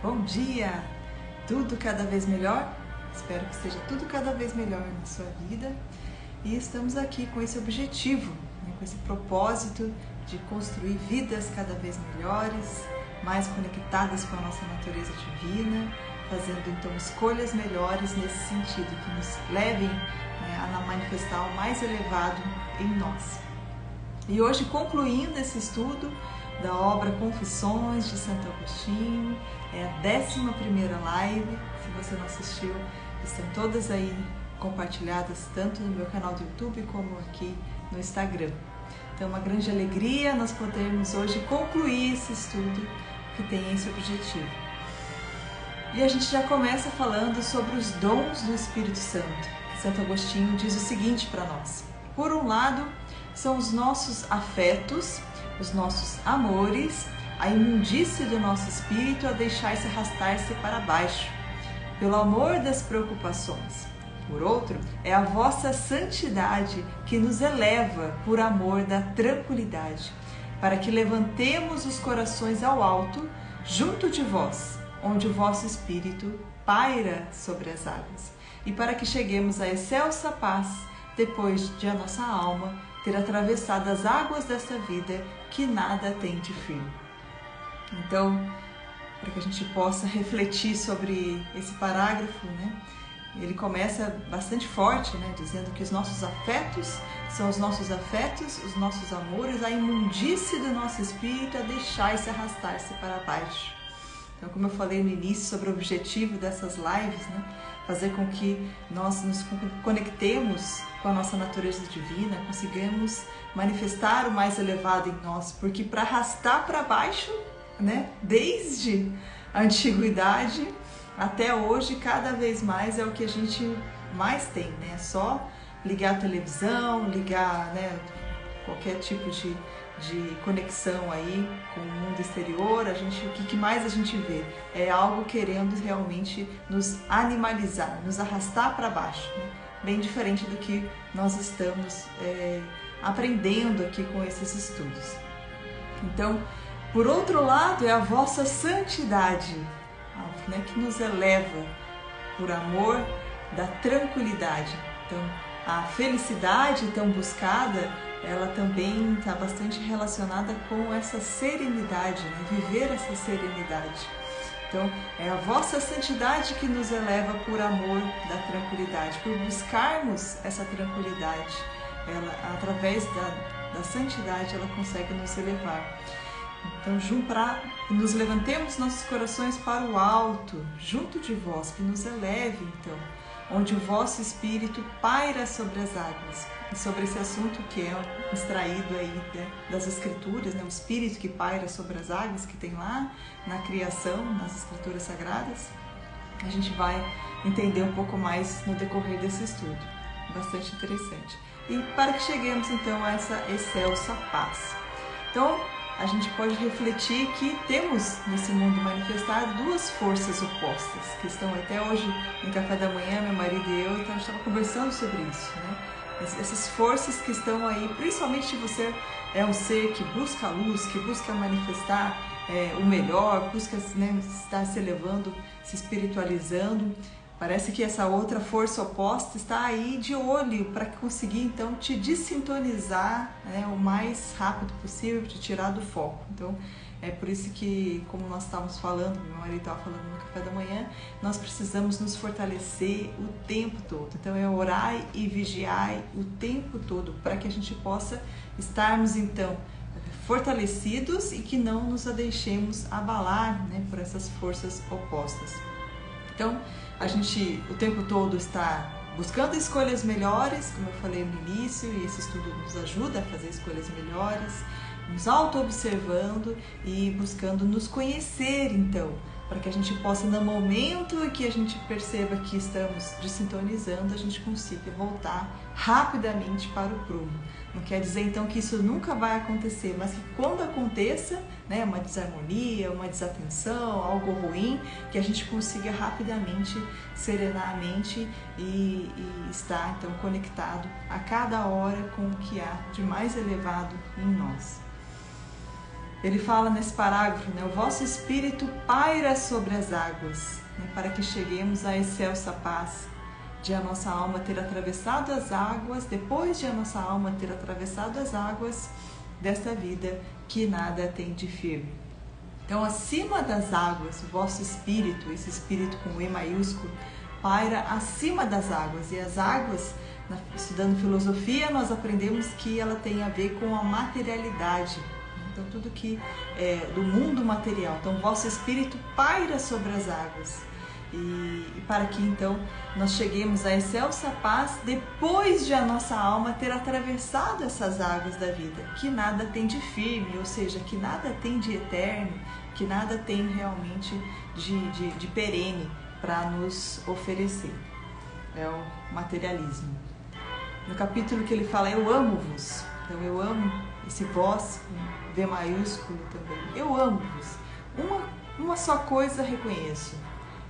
Bom dia! Tudo cada vez melhor? Espero que esteja tudo cada vez melhor na sua vida. E estamos aqui com esse objetivo, com esse propósito de construir vidas cada vez melhores, mais conectadas com a nossa natureza divina, fazendo então escolhas melhores nesse sentido, que nos levem a manifestar o mais elevado em nós. E hoje, concluindo esse estudo da obra Confissões de Santo Agostinho, é a 11ª live. Se você não assistiu, estão todas aí compartilhadas, tanto no meu canal do YouTube como aqui no Instagram. Então, uma grande alegria nós podermos hoje concluir esse estudo que tem esse objetivo. E a gente já começa falando sobre os dons do Espírito Santo. Santo Agostinho diz o seguinte para nós: por um lado, são os nossos afetos, os nossos amores, a imundície do nosso espírito a deixar-se arrastar-se para baixo, pelo amor das preocupações. Por outro, é a vossa santidade que nos eleva por amor da tranquilidade, para que levantemos os corações ao alto, junto de vós, onde o vosso espírito paira sobre as águas, e para que cheguemos à excelsa paz, depois de a nossa alma ter atravessado as águas desta vida que nada tem de firme. Então, para que a gente possa refletir sobre esse parágrafo, ele começa bastante forte, dizendo que os nossos afetos são os nossos amores, a imundície do nosso espírito a deixar-se arrastar-se para baixo. Então, como eu falei no início sobre o objetivo dessas lives, fazer com que nós nos conectemos com a nossa natureza divina, consigamos manifestar o mais elevado em nós, porque para arrastar para baixo, desde a antiguidade até hoje, cada vez mais é o que a gente mais tem, só ligar a televisão, ligar qualquer tipo de conexão aí com o mundo exterior, o que mais a gente vê? É algo querendo realmente nos animalizar, nos arrastar para baixo, bem diferente do que nós estamos aprendendo aqui com esses estudos. Então, por outro lado, é a vossa santidade, que nos eleva por amor da tranquilidade. Então, a felicidade tão buscada, ela também está bastante relacionada com essa serenidade, viver essa serenidade. Então, é a vossa santidade que nos eleva por amor da tranquilidade, por buscarmos essa tranquilidade. Ela, através da santidade, ela consegue nos elevar. Então, nos levantemos nossos corações para o alto, junto de vós, que nos eleve, então, onde o vosso espírito paira sobre as águas. E sobre esse assunto que é extraído aí das escrituras, o espírito que paira sobre as águas, que tem lá na criação, nas escrituras sagradas, a gente vai entender um pouco mais no decorrer desse estudo. Bastante interessante. E para que cheguemos então a essa excelsa paz. Então, a gente pode refletir que temos nesse mundo manifestado duas forças opostas, que estão até hoje no café da manhã, meu marido e eu, então a gente estava conversando sobre isso, Essas forças que estão aí, principalmente se você é um ser que busca a luz, que busca manifestar o melhor, busca estar se elevando, se espiritualizando. Parece que essa outra força oposta está aí de olho para conseguir então te desintonizar o mais rápido possível, te tirar do foco. Então é por isso que, como nós estávamos falando, meu marido estava falando no café da manhã, nós precisamos nos fortalecer o tempo todo. Então é orar e vigiar o tempo todo para que a gente possa estarmos então fortalecidos e que não nos deixemos abalar por essas forças opostas. Então, a gente o tempo todo está buscando escolhas melhores, como eu falei no início, e esse estudo nos ajuda a fazer escolhas melhores, nos auto-observando e buscando nos conhecer, então, para que a gente possa, no momento em que a gente perceba que estamos desintonizando, a gente consiga voltar rapidamente para o prumo. Não quer dizer, então, que isso nunca vai acontecer, mas que quando aconteça, uma desarmonia, uma desatenção, algo ruim, que a gente consiga rapidamente serenar a mente e estar, então, conectado a cada hora com o que há de mais elevado em nós. ele fala nesse parágrafo, né, o vosso espírito paira sobre as águas, né, para que cheguemos à excelsa paz, de a nossa alma ter atravessado as águas, depois de a nossa alma ter atravessado as águas desta vida que nada tem de firme. Então, acima das águas, o vosso espírito, esse espírito com E maiúsculo, paira acima das águas. E as águas, estudando filosofia, nós aprendemos que ela tem a ver com a materialidade. Então, tudo que é do mundo material. Então, o vosso espírito paira sobre as águas. E para que, então, nós cheguemos à excelsa paz depois de a nossa alma ter atravessado essas águas da vida, que nada tem de firme, ou seja, que nada tem de eterno, que nada tem realmente de perene para nos oferecer. É o materialismo. No capítulo que ele fala, eu amo-vos. Então, eu amo esse vós, com V maiúsculo também. Eu amo-vos. Uma só coisa reconheço,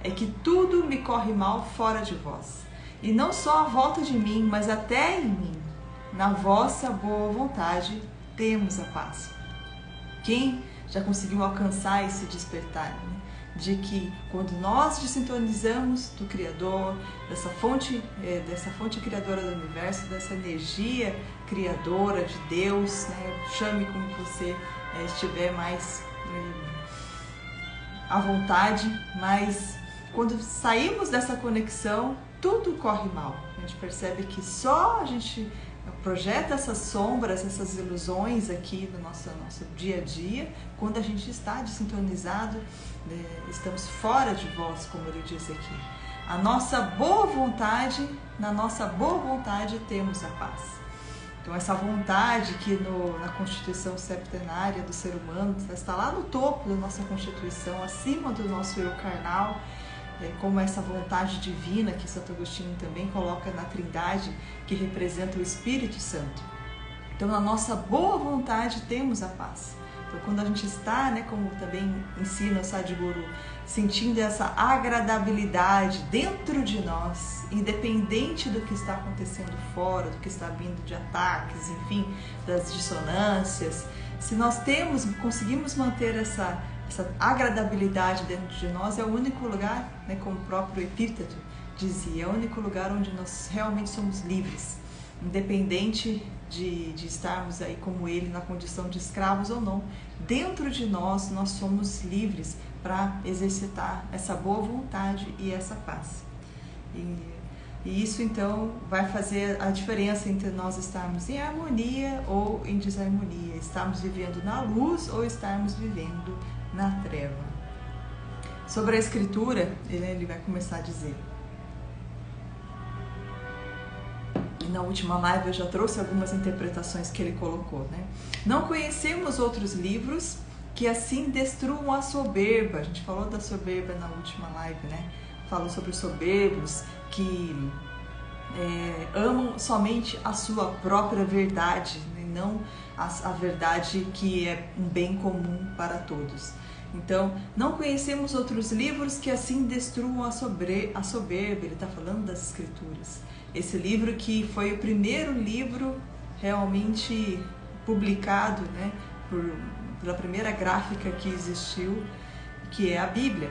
é que tudo me corre mal fora de vós. E não só à volta de mim, mas até em mim. Na vossa boa vontade temos a paz. Quem já conseguiu alcançar esse despertar, né? De que quando nós desintonizamos do Criador, dessa fonte criadora do universo, dessa energia criadora de Deus, né? Chame como você estiver mais à vontade, mas quando saímos dessa conexão, tudo corre mal. A gente percebe que só a gente projeta essas sombras, essas ilusões aqui no nosso dia a dia, quando a gente está desintonizado, estamos fora de vós, como ele diz aqui. A nossa boa vontade, na nossa boa vontade temos a paz. Então essa vontade que na Constituição septenária do ser humano está lá no topo da nossa Constituição, acima do nosso eu carnal, como essa vontade divina que Santo Agostinho também coloca na Trindade, que representa o Espírito Santo. Então, na nossa boa vontade temos a paz. Então, quando a gente está, né, como também ensina o Sadhguru, sentindo essa agradabilidade dentro de nós, independente do que está acontecendo fora, do que está vindo de ataques, enfim, das dissonâncias, se nós conseguimos manter essa agradabilidade dentro de nós, é o único lugar, né, como o próprio Epíteto dizia, é o único lugar onde nós realmente somos livres, independente de estarmos aí como ele na condição de escravos ou não. Dentro de nós somos livres para exercitar essa boa vontade e essa paz. E isso então vai fazer a diferença entre nós estarmos em harmonia ou em desarmonia, estarmos vivendo na luz ou estarmos vivendo na treva. Sobre a escritura, ele vai começar a dizer. E na última live eu já trouxe algumas interpretações que ele colocou, né? Não conhecemos outros livros que assim destruam a soberba. A gente falou da soberba na última live, né? Falou sobre os soberbos que amam somente a sua própria verdade, né? Não a verdade que é um bem comum para todos. Então, não conhecemos outros livros que assim destruam a soberba. Ele está falando das Escrituras. Esse livro que foi o primeiro livro realmente publicado, né, pela primeira gráfica que existiu, que é a Bíblia,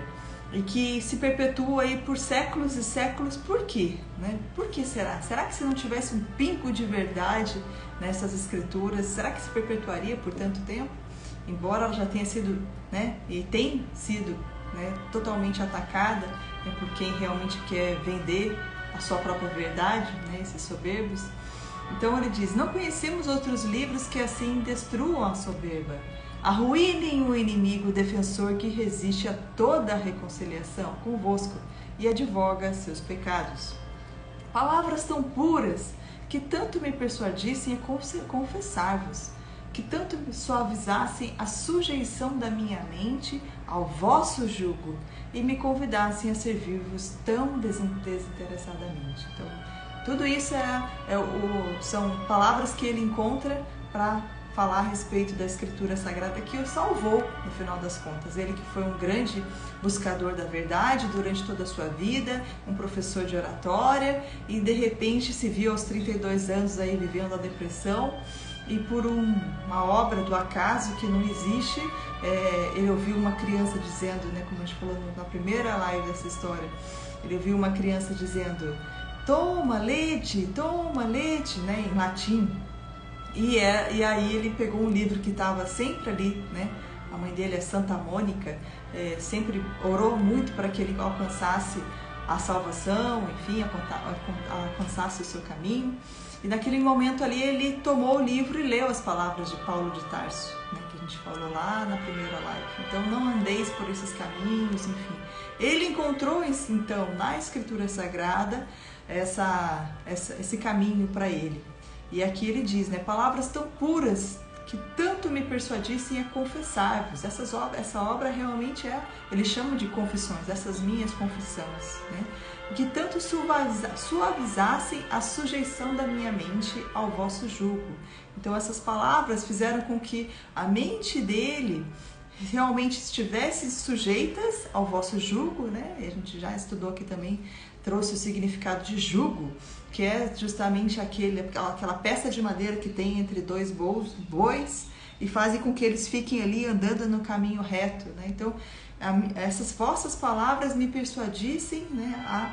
e que se perpetua aí por séculos e séculos. Por quê? Né? Por que será? Será que se não tivesse um pingo de verdade nessas Escrituras, será que se perpetuaria por tanto tempo? Embora ela já tenha sido, né, e tem sido, né, totalmente atacada, né, por quem realmente quer vender a sua própria verdade, né, esses soberbos. Então ele diz, não conhecemos outros livros que assim destruam a soberba. Arruinem o inimigo defensor que resiste a toda a reconciliação convosco e advoga seus pecados. Palavras tão puras que tanto me persuadissem a confessar-vos, que tanto me suavizassem a sujeição da minha mente ao vosso jugo e me convidassem a servir-vos tão desinteressadamente. Então, tudo isso são palavras que ele encontra para falar a respeito da Escritura Sagrada que o salvou no final das contas. Ele que foi um grande buscador da verdade durante toda a sua vida, um professor de oratória, e de repente se viu aos 32 anos aí vivendo a depressão e por uma obra do acaso que não existe, ele ouviu uma criança dizendo, né, como a gente falou na primeira live dessa história, ele ouviu uma criança dizendo toma leite, né, em latim. E aí ele pegou um livro que estava sempre ali, né? A mãe dele é Santa Mônica, sempre orou muito para que ele alcançasse a salvação, enfim, alcançasse o seu caminho. E naquele momento ali ele tomou o livro e leu as palavras de Paulo de Tarso, né, que a gente falou lá na primeira live. Então não andeis por esses caminhos, enfim. Ele encontrou então na Escritura Sagrada esse caminho para ele. E aqui ele diz, né, palavras tão puras que tanto me persuadissem a confessar-vos. Essa obra realmente ele chama de confissões, essas minhas confissões, né? Que tanto suavizassem a sujeição da minha mente ao vosso jugo. Então essas palavras fizeram com que a mente dele realmente estivesse sujeitas ao vosso jugo, né? E a gente já estudou aqui também, trouxe o significado de jugo, que é justamente aquela peça de madeira que tem entre dois bois e fazem com que eles fiquem ali andando no caminho reto, né? Então, essas vossas palavras me persuadissem, né, a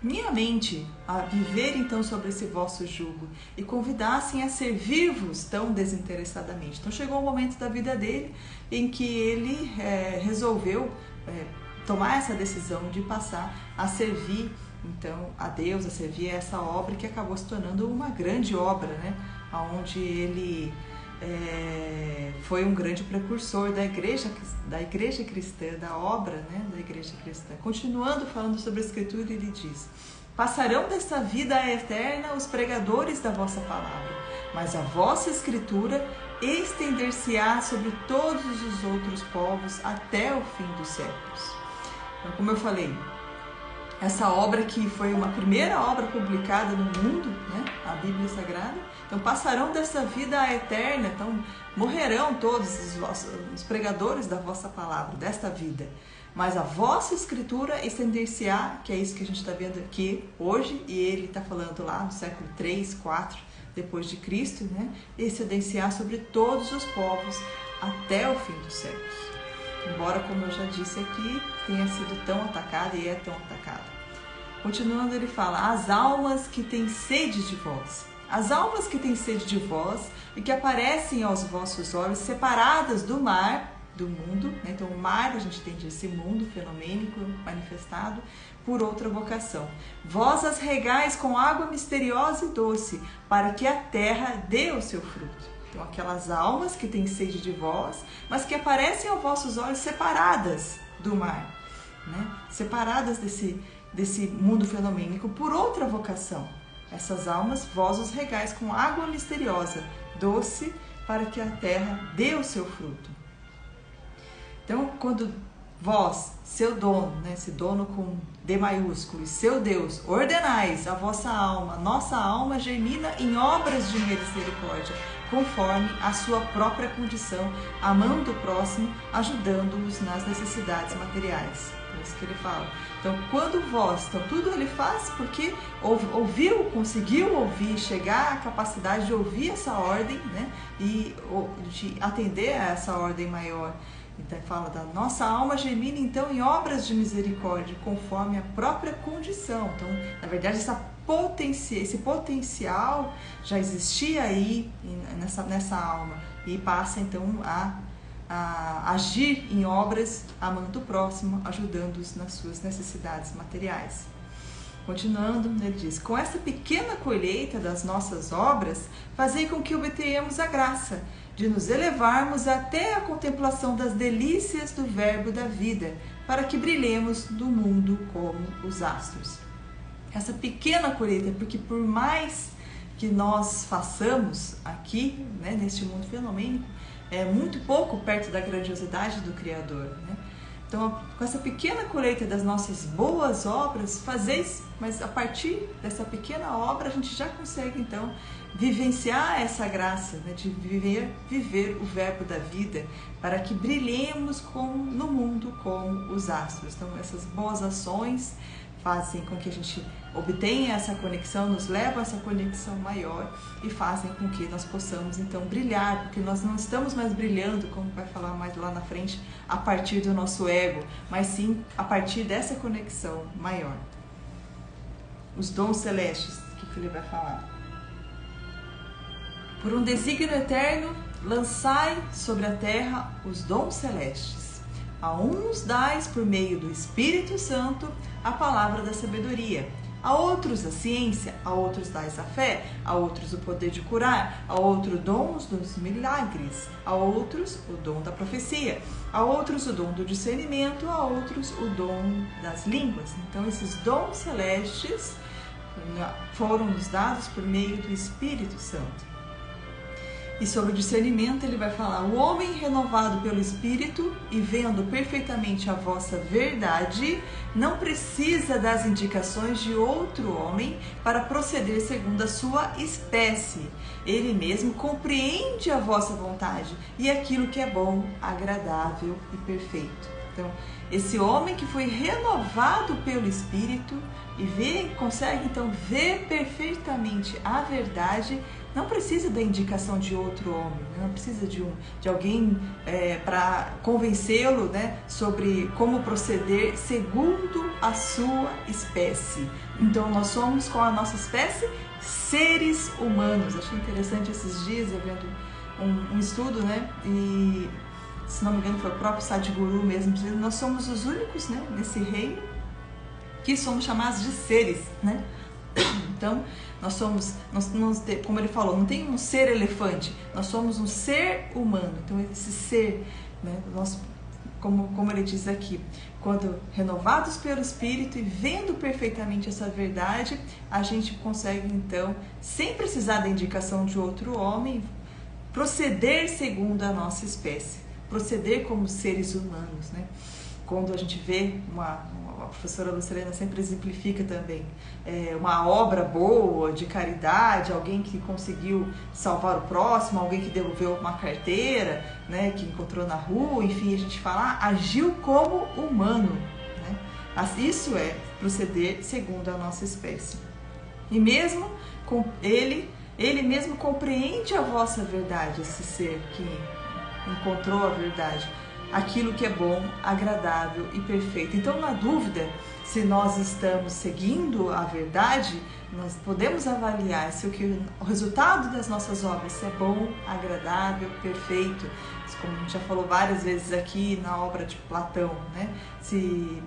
minha mente a viver então sobre esse vosso jugo e convidassem a servir-vos tão desinteressadamente. Então chegou um momento da vida dele em que ele resolveu tomar essa decisão de passar a servir então a Deus, a servir essa obra que acabou se tornando uma grande obra, né? Onde ele foi um grande precursor da igreja cristã, da obra, né, da igreja cristã. Continuando falando sobre a Escritura, ele diz: passarão desta vida eterna os pregadores da vossa palavra, mas a vossa Escritura estender-se-á sobre todos os outros povos até o fim dos séculos. Então, como eu falei, essa obra que foi uma primeira obra publicada no mundo, né, a Bíblia Sagrada, então passarão dessa vida eterna, então morrerão todos os pregadores da vossa palavra, desta vida. Mas a vossa Escritura estender-se-á, que é isso que a gente está vendo aqui hoje, e ele está falando lá no século 3, 4 depois de Cristo, né, estender-se-á sobre todos os povos até o fim dos séculos. Embora, como eu já disse aqui, tenha sido tão atacada e é tão atacada. Continuando, ele fala: as almas que têm sede de vós. As almas que têm sede de vós e que aparecem aos vossos olhos separadas do mar, do mundo, né? Então o mar, a gente entende esse mundo fenomênico manifestado por outra vocação. Vós as regais com água misteriosa e doce, para que a terra dê o seu fruto. Então aquelas almas que têm sede de vós, mas que aparecem aos vossos olhos separadas do mar, né? Separadas desse mundo fenomênico por outra vocação. Essas almas, vós os regais com água misteriosa, doce, para que a terra dê o seu fruto. Então, quando vós, seu dono, né, esse dono com D maiúsculo, e seu Deus, ordenais a vossa alma, nossa alma germina em obras de misericórdia, conforme a sua própria condição, amando o próximo, ajudando-os nas necessidades materiais. É isso que ele fala. Então, quando vós, então tudo ele faz porque ouviu, conseguiu ouvir, chegar à capacidade de ouvir essa ordem, né, e de atender a essa ordem maior. Então, fala da nossa alma germina, então, em obras de misericórdia, conforme a própria condição. Então, na verdade, esse potencial já existia aí nessa alma e passa, então, a agir em obras, amando o próximo, ajudando-os nas suas necessidades materiais. Continuando, ele diz: com essa pequena colheita das nossas obras, fazei com que obtenhamos a graça de nos elevarmos até a contemplação das delícias do verbo da vida, para que brilhemos no mundo como os astros. Essa pequena colheita, porque por mais que nós façamos aqui, né, neste mundo fenomênico, é muito pouco perto da grandiosidade do Criador, né? Então, com essa pequena colheita das nossas boas obras, fazeis, mas a partir dessa pequena obra a gente já consegue, então, vivenciar essa graça, né, de viver o verbo da vida, para que brilhemos no mundo como os astros. Então, essas boas ações fazem com que a gente obtenha essa conexão, nos levam a essa conexão maior e fazem com que nós possamos então brilhar, porque nós não estamos mais brilhando, como vai falar mais lá na frente, a partir do nosso ego, mas sim a partir dessa conexão maior. Os dons celestes que o Felipe vai falar. Por um desígnio eterno, lançai sobre a terra os dons celestes. A uns dais por meio do Espírito Santo a palavra da sabedoria, a outros a ciência, a outros dais a fé, a outros o poder de curar, a outros dons dos milagres, a outros o dom da profecia, a outros o dom do discernimento, a outros o dom das línguas. Então esses dons celestes foram nos dados por meio do Espírito Santo. E sobre o discernimento ele vai falar: o homem renovado pelo Espírito e vendo perfeitamente a vossa verdade, não precisa das indicações de outro homem para proceder segundo a sua espécie. Ele mesmo compreende a vossa vontade e aquilo que é bom, agradável e perfeito. Então, esse homem que foi renovado pelo Espírito e consegue então ver perfeitamente a verdade, não precisa da indicação de outro homem, não precisa de alguém para convencê-lo, né, sobre como proceder segundo a sua espécie. Então nós somos, com a nossa espécie, seres humanos. Achei interessante esses dias, eu vendo um estudo, né, e se não me engano foi o próprio Sadhguru mesmo dizendo: nós somos os únicos, né, nesse reino que somos chamados de seres, né? Então, nós somos, como ele falou, não tem um ser elefante, nós somos um ser humano. Então, esse ser, né, nós, como ele diz aqui, quando renovados pelo Espírito e vendo perfeitamente essa verdade, a gente consegue, então, sem precisar da indicação de outro homem, proceder segundo a nossa espécie, proceder como seres humanos, né? Quando a gente vê a professora Lucilena sempre exemplifica também uma obra boa, de caridade, alguém que conseguiu salvar o próximo, alguém que devolveu uma carteira, né, que encontrou na rua, enfim, a gente fala, agiu como humano, né? Isso é proceder segundo a nossa espécie. E mesmo com ele mesmo compreende a vossa verdade, esse ser que encontrou a verdade, aquilo que é bom, agradável e perfeito. Então, na dúvida se nós estamos seguindo a verdade, nós podemos avaliar se o resultado das nossas obras se é bom, agradável, perfeito. Como a gente já falou várias vezes aqui na obra de Platão, né? Se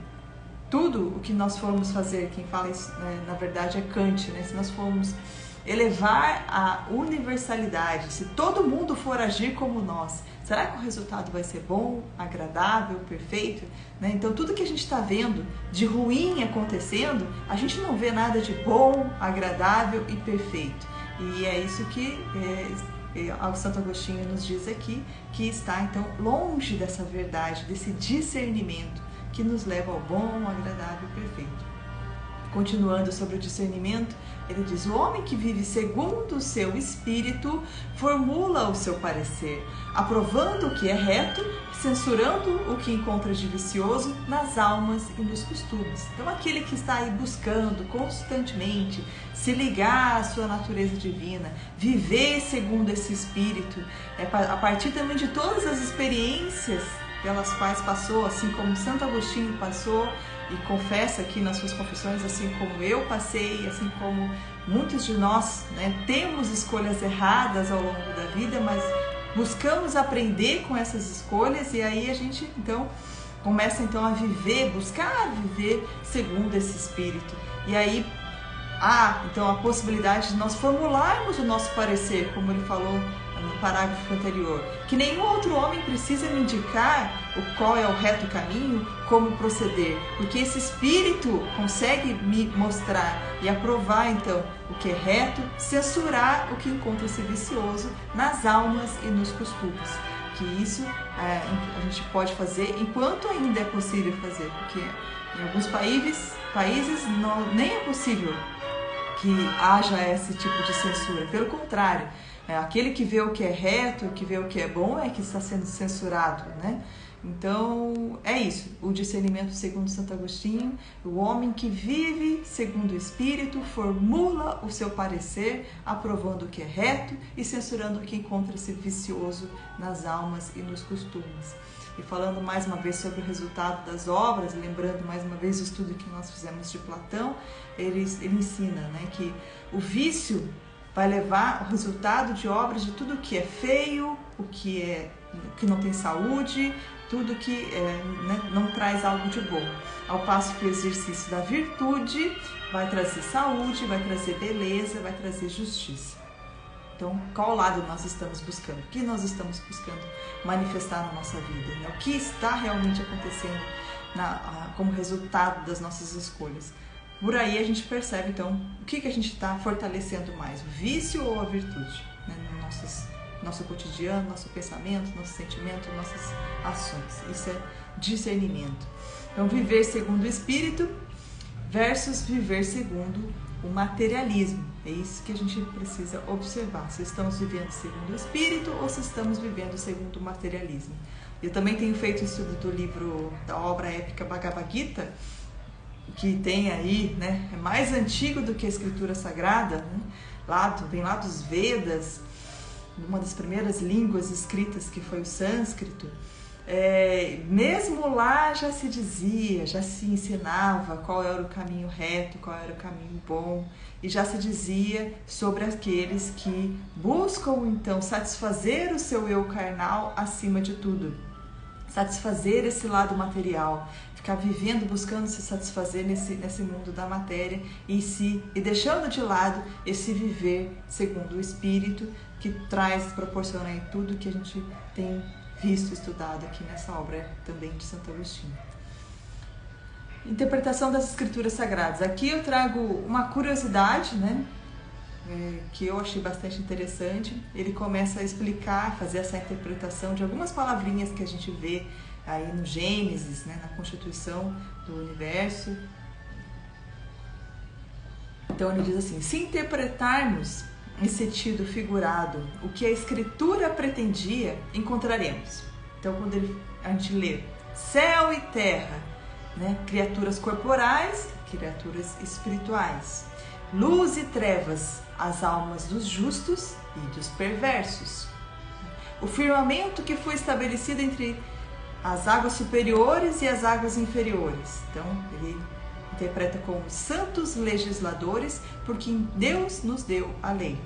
tudo o que nós formos fazer, quem fala isso, né, na verdade é Kant, né? Se nós formos elevar a universalidade, se todo mundo for agir como nós, será que o resultado vai ser bom, agradável, perfeito? Né? Então tudo que a gente está vendo de ruim acontecendo, a gente não vê nada de bom, agradável e perfeito. E é isso que o Santo Agostinho nos diz aqui, que está então longe dessa verdade, desse discernimento que nos leva ao bom, agradável e perfeito. Continuando sobre o discernimento, ele diz: o homem que vive segundo o seu espírito formula o seu parecer, aprovando o que é reto, censurando o que encontra de vicioso nas almas e nos costumes. Então, aquele que está aí buscando constantemente se ligar à sua natureza divina, viver segundo esse espírito, a partir também de todas as experiências pelas quais passou, assim como Santo Agostinho passou, e confessa aqui nas suas confissões, assim como eu passei, assim como muitos de nós, né, temos escolhas erradas ao longo da vida, mas buscamos aprender com essas escolhas, e aí a gente então começa então a viver, buscar viver segundo esse espírito. E aí há então a possibilidade de nós formularmos o nosso parecer, como ele falou no parágrafo anterior, que nenhum outro homem precisa me indicar qual é o reto caminho, como proceder, porque esse espírito consegue me mostrar e aprovar então o que é reto, censurar o que encontra-se vicioso nas almas e nos costumes. Que isso a gente pode fazer enquanto ainda é possível fazer, porque em alguns países nem é possível que haja esse tipo de censura, pelo contrário, Aquele que vê o que é reto, que vê o que é bom, é que está sendo censurado, né? Então, é isso, o discernimento segundo Santo Agostinho, o homem que vive segundo o Espírito, formula o seu parecer, aprovando o que é reto e censurando o que encontra-se vicioso nas almas e nos costumes. E falando mais uma vez sobre o resultado das obras, lembrando mais uma vez o estudo que nós fizemos de Platão, ele ensina, né, que o vício vai levar o resultado de obras de tudo que é feio, o que não tem saúde, tudo que não traz algo de bom. Ao passo que o exercício da virtude vai trazer saúde, vai trazer beleza, vai trazer justiça. Então, qual lado nós estamos buscando? O que nós estamos buscando manifestar na nossa vida? Né? O que está realmente acontecendo como resultado das nossas escolhas? Por aí a gente percebe, então, o que a gente está fortalecendo mais, o vício ou a virtude, né? No nosso cotidiano, nosso pensamento, nosso sentimento, nossas ações. Isso é discernimento. Então, viver segundo o Espírito versus viver segundo o materialismo. É isso que a gente precisa observar, se estamos vivendo segundo o Espírito ou se estamos vivendo segundo o materialismo. Eu também tenho feito estudo do livro, da obra épica Bhagavad Gita, que tem aí, né, é mais antigo do que a Escritura Sagrada, né? Vem lá dos Vedas, uma das primeiras línguas escritas que foi o sânscrito. Mesmo lá já se dizia, já se ensinava qual era o caminho reto, qual era o caminho bom, e já se dizia sobre aqueles que buscam então satisfazer o seu eu carnal acima de tudo, satisfazer esse lado material, ficar vivendo, buscando se satisfazer nesse mundo da matéria e deixando de lado esse viver segundo o Espírito, que proporciona aí tudo que a gente tem visto, estudado aqui nessa obra também de Santo Agostinho. Interpretação das Escrituras Sagradas. Aqui eu trago uma curiosidade, né, que eu achei bastante interessante. Ele começa a explicar, fazer essa interpretação de algumas palavrinhas que a gente vê aí no Gênesis, né, na constituição do universo. Então ele diz assim: se interpretarmos em sentido figurado o que a Escritura pretendia, encontraremos. Então, quando a gente lê céu e terra, né, criaturas corporais, criaturas espirituais, luz e trevas, as almas dos justos e dos perversos, o firmamento que foi estabelecido entre as águas superiores e as águas inferiores. Então, ele interpreta como santos legisladores, porque Deus nos deu a lei.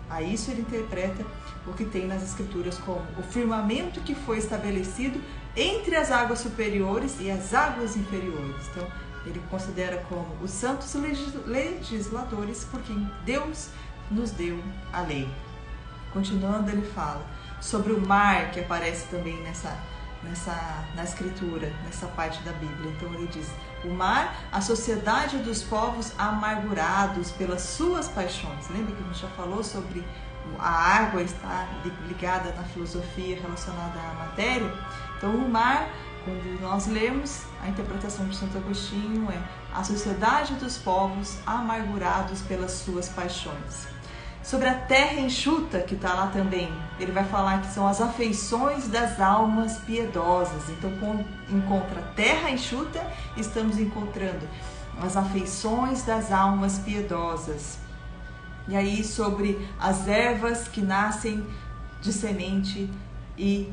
A isso ele interpreta o que tem nas Escrituras como o firmamento que foi estabelecido entre as águas superiores e as águas inferiores. Então, ele considera como os santos legisladores, porque Deus nos deu a lei. Continuando, ele fala sobre o mar, que aparece também na Escritura, nessa parte da Bíblia. Então ele diz: o mar, a sociedade dos povos amargurados pelas suas paixões. Lembra que a gente já falou sobre a água estar ligada na filosofia relacionada à matéria? Então o mar, quando nós lemos a interpretação de Santo Agostinho, é a sociedade dos povos amargurados pelas suas paixões. Sobre a terra enxuta, que está lá também, ele vai falar que são as afeições das almas piedosas. Então, quando encontra terra enxuta, estamos encontrando as afeições das almas piedosas. E aí, sobre as ervas que nascem de semente e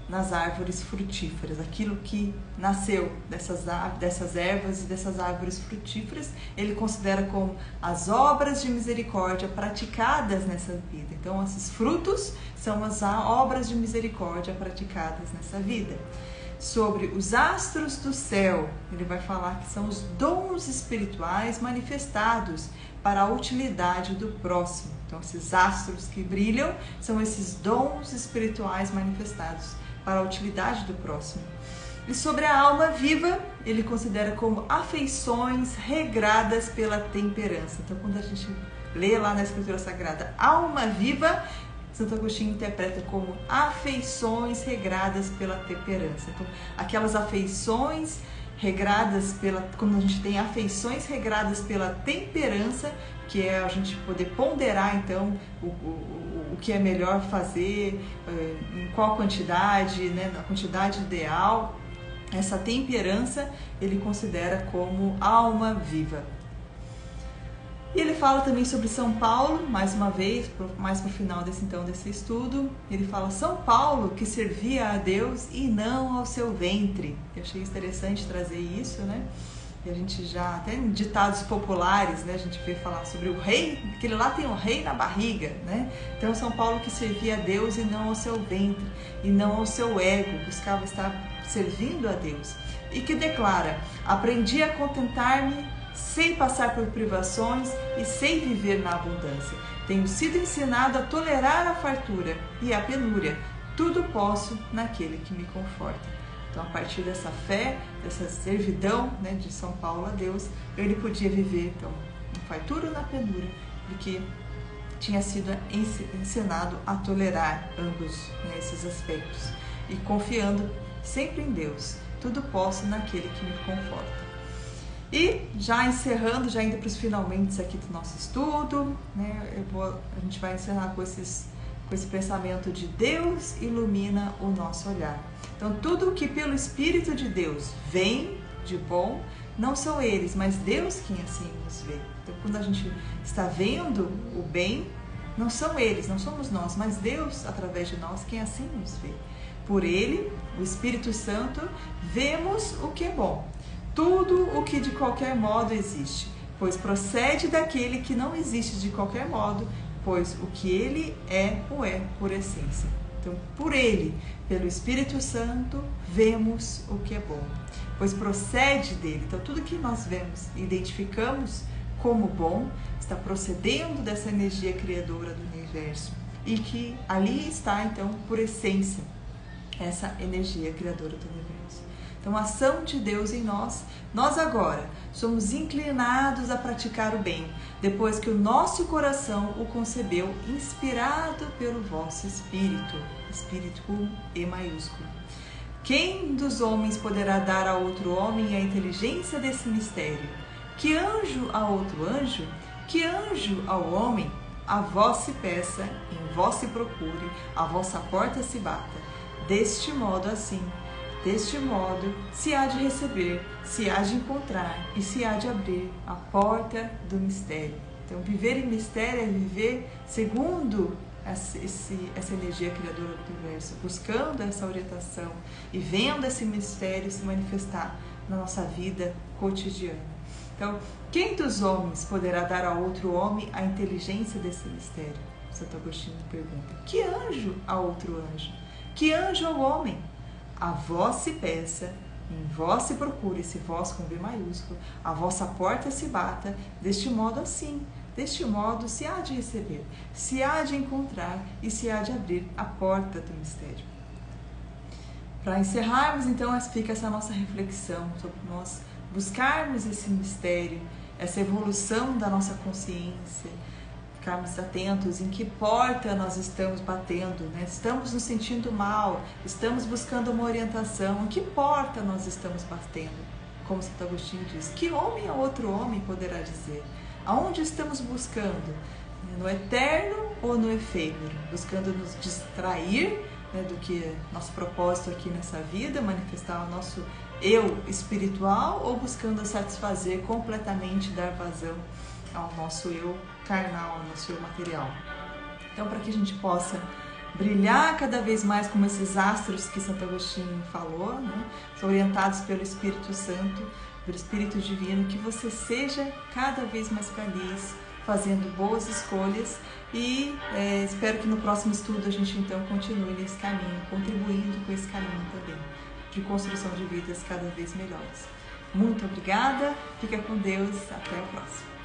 nas árvores frutíferas, aquilo que nasceu dessas ervas e dessas árvores frutíferas, ele considera como as obras de misericórdia praticadas nessa vida. Então, esses frutos são as obras de misericórdia praticadas nessa vida. Sobre os astros do céu, ele vai falar que são os dons espirituais manifestados para a utilidade do próximo. Então, esses astros que brilham são esses dons espirituais manifestados para a utilidade do próximo. E sobre a alma viva, ele considera como afeições regradas pela temperança. Então, quando a gente lê lá na Escritura Sagrada, alma viva, Santo Agostinho interpreta como afeições regradas pela temperança. Então, aquelas afeições regradas quando a gente tem afeições regradas pela temperança, que é a gente poder ponderar então o que é melhor fazer, em qual quantidade, né, na quantidade ideal. Essa temperança ele considera como alma viva. E ele fala também sobre São Paulo, mais uma vez, mais para o final desse estudo. Ele fala: São Paulo que servia a Deus e não ao seu ventre. Eu achei interessante trazer isso, né? E a gente já, até em ditados populares, né, a gente vê falar sobre o rei, aquele lá tem um rei na barriga, né? Então São Paulo que servia a Deus e não ao seu ventre, e não ao seu ego, buscava estar servindo a Deus. E que declara: aprendi a contentar-me, sei passar por privações e sei viver na abundância. Tenho sido ensinado a tolerar a fartura e a penúria. Tudo posso naquele que me conforta. Então, a partir dessa fé, dessa servidão, né, de São Paulo a Deus, ele podia viver então na fartura ou na penúria, porque tinha sido ensinado a tolerar ambos, né, esses aspectos, e confiando sempre em Deus. Tudo posso naquele que me conforta. E já encerrando, já indo para os finalmente aqui do nosso estudo, né, a gente vai encerrar com esse pensamento de Deus ilumina o nosso olhar. Então, tudo que pelo Espírito de Deus vem de bom, não são eles, mas Deus quem assim nos vê. Então, quando a gente está vendo o bem, não são eles, não somos nós, mas Deus, através de nós, quem assim nos vê. Por Ele, o Espírito Santo, vemos o que é bom, tudo o que de qualquer modo existe, pois procede daquele que não existe de qualquer modo, pois o que Ele é, o é por essência. Então, por Ele, pelo Espírito Santo, vemos o que é bom, pois procede dele. Então, tudo que nós vemos e identificamos como bom, está procedendo dessa energia criadora do universo, e que ali está, então, por essência, essa energia criadora do universo. Então, a ação de Deus em nós agora somos inclinados a praticar o bem, depois que o nosso coração o concebeu, inspirado pelo vosso Espírito, Espírito com E maiúsculo. Quem dos homens poderá dar a outro homem a inteligência desse mistério? Que anjo a outro anjo? Que anjo ao homem? A vós se peça, em vós se procure, a vossa porta se bata. Deste modo se há de receber, se há de encontrar e se há de abrir a porta do mistério. Então, viver em mistério é viver segundo essa energia criadora do universo, buscando essa orientação e vendo esse mistério se manifestar na nossa vida cotidiana. Então, quem dos homens poderá dar a outro homem a inteligência desse mistério? Santo Agostinho pergunta. Que anjo a outro anjo? Que anjo ao homem? A vós se peça, em vós se procure, esse vós com B maiúsculo, a vossa porta se bata, deste modo se há de receber, se há de encontrar e se há de abrir a porta do mistério. Para encerrarmos, então, fica essa nossa reflexão sobre nós buscarmos esse mistério, essa evolução da nossa consciência, ficarmos atentos em que porta nós estamos batendo, né? Estamos nos sentindo mal, estamos buscando uma orientação, em que porta nós estamos batendo? Como Santo Agostinho diz, que homem a outro homem poderá dizer? Aonde estamos buscando? No eterno ou no efêmero? Buscando nos distrair, né, do que é nosso propósito aqui nessa vida, manifestar o nosso eu espiritual, ou buscando satisfazer completamente, dar vazão ao nosso eu carnal, ao nosso eu material. Então, para que a gente possa brilhar cada vez mais como esses astros que Santo Agostinho falou, né, orientados pelo Espírito Santo, pelo Espírito Divino, que você seja cada vez mais feliz, fazendo boas escolhas, e espero que no próximo estudo a gente então continue nesse caminho, contribuindo com esse caminho também, de construção de vidas cada vez melhores. Muito obrigada, fica com Deus, até o próximo.